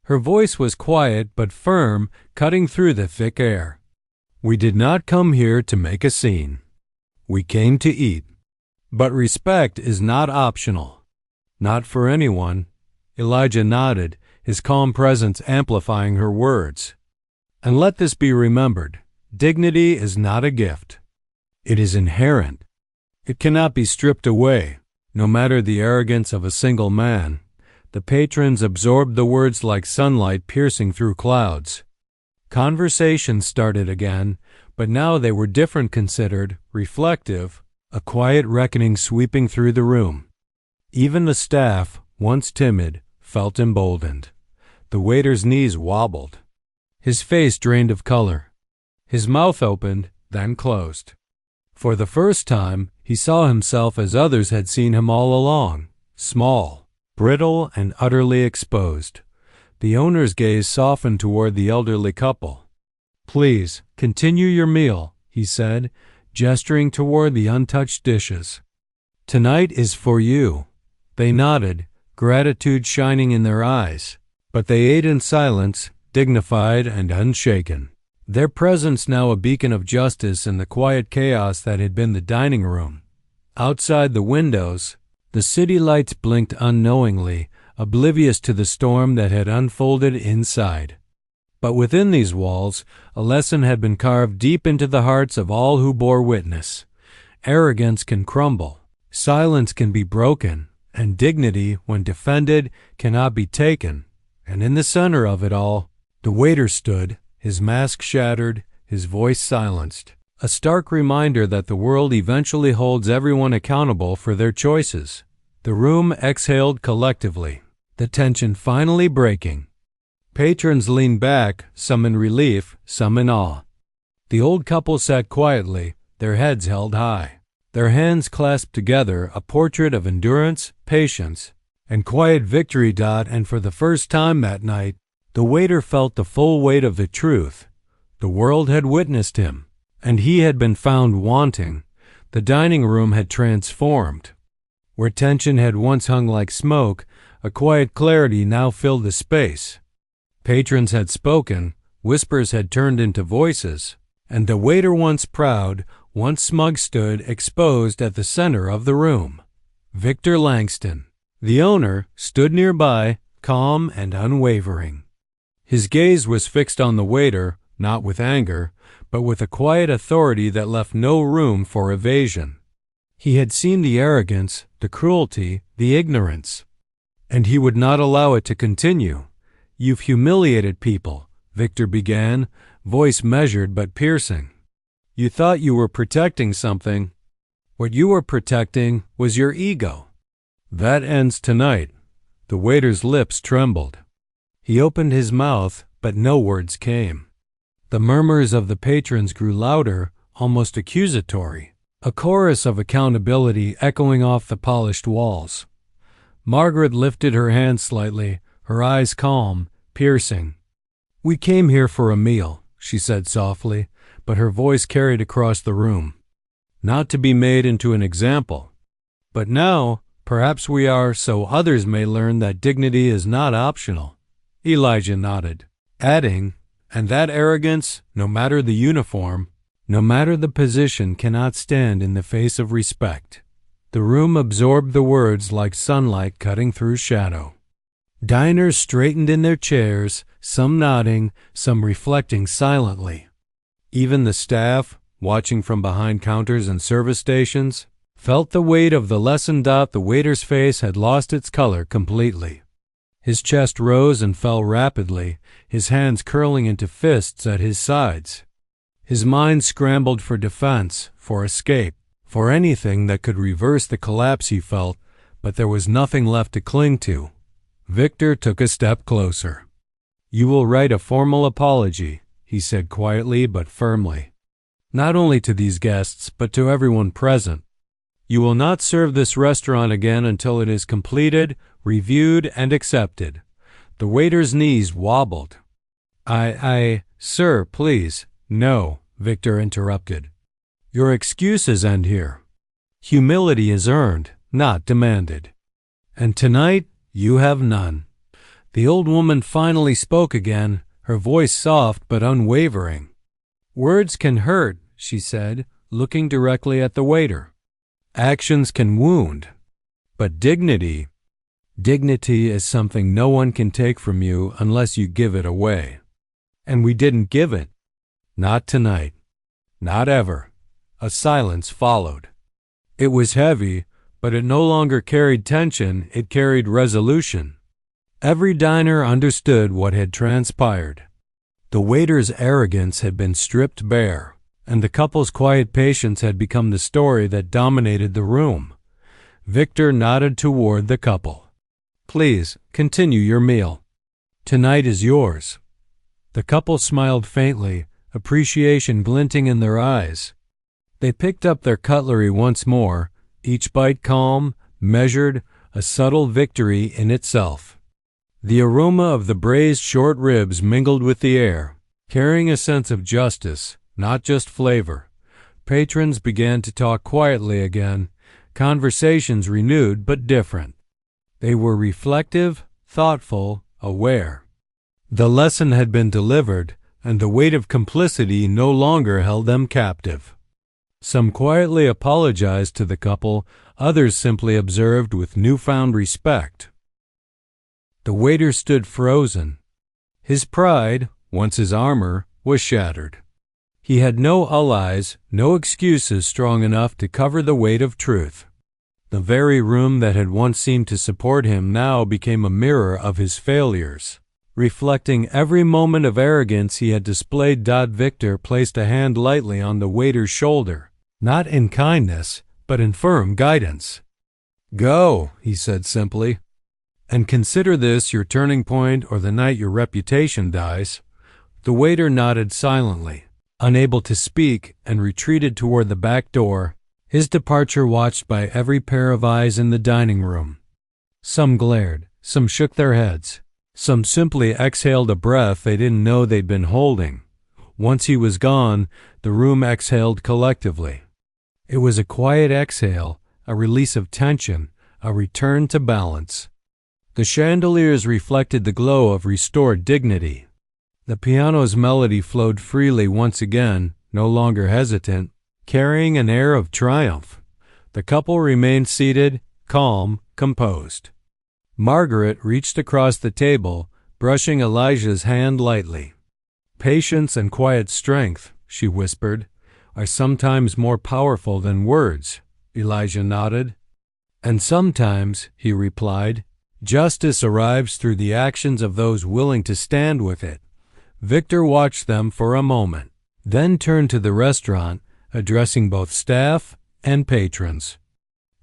Her voice was quiet but firm, cutting through the thick air. We did not come here to make a scene. We came to eat. But respect is not optional. Not for anyone. Elijah nodded, his calm presence amplifying her words. And let this be remembered. Dignity is not a gift. It is inherent. It cannot be stripped away, no matter the arrogance of a single man. The patrons absorbed the words like sunlight piercing through clouds. Conversations started again, but now they were different, considered, reflective, a quiet reckoning sweeping through the room. Even the staff, once timid, felt emboldened. The waiter's knees wobbled. His face drained of color. His mouth opened, then closed. For the first time, he saw himself as others had seen him all along, small, brittle, and utterly exposed. The owner's gaze softened toward the elderly couple. "Please, continue your meal," he said, gesturing toward the untouched dishes. "Tonight is for you." They nodded, gratitude shining in their eyes, but they ate in silence, dignified and unshaken. Their presence now a beacon of justice in the quiet chaos that had been the dining room. Outside the windows, the city lights blinked unknowingly, oblivious to the storm that had unfolded inside. But within these walls, a lesson had been carved deep into the hearts of all who bore witness. Arrogance can crumble, silence can be broken, and dignity, when defended, cannot be taken. And in the center of it all, the waiter stood, his mask shattered, his voice silenced, a stark reminder that the world eventually holds everyone accountable for their choices. The room exhaled collectively, the tension finally breaking. Patrons leaned back, some in relief, some in awe. The old couple sat quietly, their heads held high, their hands clasped together, a portrait of endurance, patience, and quiet victory. And for the first time that night, the waiter felt the full weight of the truth. The world had witnessed him, and he had been found wanting. The dining room had transformed. Where tension had once hung like smoke, a quiet clarity now filled the space. Patrons had spoken, whispers had turned into voices, and the waiter, once proud, once smug, stood exposed at the center of the room. Victor Langston, the owner, stood nearby, calm and unwavering. His gaze was fixed on the waiter, not with anger, but with a quiet authority that left no room for evasion. He had seen the arrogance, the cruelty, the ignorance, and he would not allow it to continue. "You've humiliated people," Victor began, voice measured but piercing. "You thought you were protecting something. What you were protecting was your ego. That ends tonight." The waiter's lips trembled. He opened his mouth, but no words came. The murmurs of the patrons grew louder, almost accusatory, a chorus of accountability echoing off the polished walls. Margaret lifted her hand slightly, her eyes calm, piercing. "We came here for a meal," she said softly, but her voice carried across the room. "Not to be made into an example. But now, perhaps we are so others may learn that dignity is not optional." Elijah nodded, adding, "And that arrogance, no matter the uniform, no matter the position, cannot stand in the face of respect." The room absorbed the words like sunlight cutting through shadow. Diners straightened in their chairs, some nodding, some reflecting silently. Even the staff, watching from behind counters and service stations, felt the weight of the lesson. The waiter's face had lost its color completely. His chest rose and fell rapidly, his hands curling into fists at his sides. His mind scrambled for defense, for escape, for anything that could reverse the collapse he felt, but there was nothing left to cling to. Victor took a step closer. "You will write a formal apology," he said quietly but firmly. "Not only to these guests, but to everyone present. You will not serve this restaurant again until it is completed, reviewed, and accepted." The waiter's knees wobbled. Sir, please." "No," Victor interrupted. "Your excuses end here. Humility is earned, not demanded. And tonight you have none." The old woman finally spoke again, her voice soft but unwavering. "Words can hurt," she said, looking directly at the waiter. "Actions can wound. But dignity is something no one can take from you unless you give it away. And we didn't give it. Not tonight. Not ever." A silence followed. It was heavy, but it no longer carried tension, it carried resolution. Every diner understood what had transpired. The waiter's arrogance had been stripped bare, and the couple's quiet patience had become the story that dominated the room. Victor nodded toward the couple. "Please, continue your meal. Tonight is yours." The couple smiled faintly, appreciation glinting in their eyes. They picked up their cutlery once more, each bite calm, measured, a subtle victory in itself. The aroma of the braised short ribs mingled with the air, carrying a sense of justice, not just flavor. Patrons began to talk quietly again, conversations renewed but different. They were reflective, thoughtful, aware. The lesson had been delivered, and the weight of complicity no longer held them captive. Some quietly apologized to the couple, others simply observed with newfound respect. The waiter stood frozen. His pride, once his armor, was shattered. He had no allies, no excuses strong enough to cover the weight of truth. The very room that had once seemed to support him now became a mirror of his failures. Reflecting every moment of arrogance he had displayed, Victor placed a hand lightly on the waiter's shoulder, not in kindness, but in firm guidance. "Go," he said simply, "and consider this your turning point or the night your reputation dies." The waiter nodded silently, unable to speak, and retreated toward the back door, his departure watched by every pair of eyes in the dining room. Some glared, some shook their heads. Some simply exhaled a breath they didn't know they'd been holding. Once he was gone, the room exhaled collectively. It was a quiet exhale, a release of tension, a return to balance. The chandeliers reflected the glow of restored dignity. The piano's melody flowed freely once again, no longer hesitant, carrying an air of triumph. The couple remained seated, calm, composed. Margaret reached across the table, brushing Elijah's hand lightly. "Patience and quiet strength," she whispered, "are sometimes more powerful than words." Elijah nodded. "And sometimes," he replied, "justice arrives through the actions of those willing to stand with it." Victor watched them for a moment, then turned to the restaurant, addressing both staff and patrons.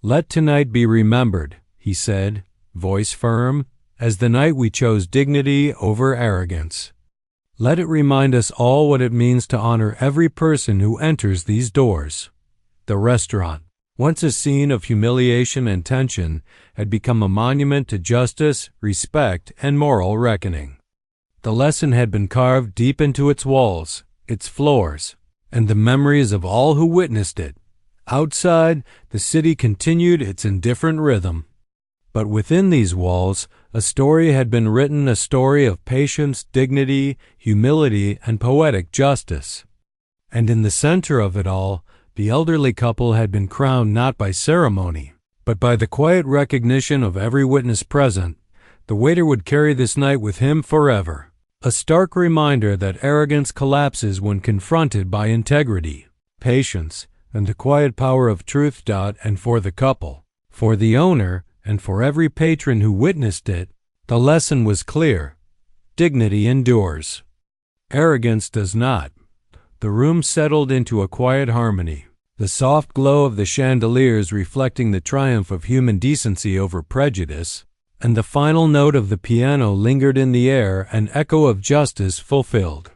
"Let tonight be remembered," he said, voice firm, "as the night we chose dignity over arrogance. Let it remind us all what it means to honor every person who enters these doors." The restaurant, once a scene of humiliation and tension, had become a monument to justice, respect, and moral reckoning. The lesson had been carved deep into its walls, its floors, and the memories of all who witnessed it. Outside, the city continued its indifferent rhythm. But within these walls, a story had been written, a story of patience, dignity, humility, and poetic justice. And in the center of it all, the elderly couple had been crowned not by ceremony, but by the quiet recognition of every witness present. The waiter would carry this night with him forever, a stark reminder that arrogance collapses when confronted by integrity, patience, and the quiet power of truth. And for the couple, for the owner, and for every patron who witnessed it, the lesson was clear. Dignity endures. Arrogance does not. The room settled into a quiet harmony, the soft glow of the chandeliers reflecting the triumph of human decency over prejudice, and the final note of the piano lingered in the air, an echo of justice fulfilled.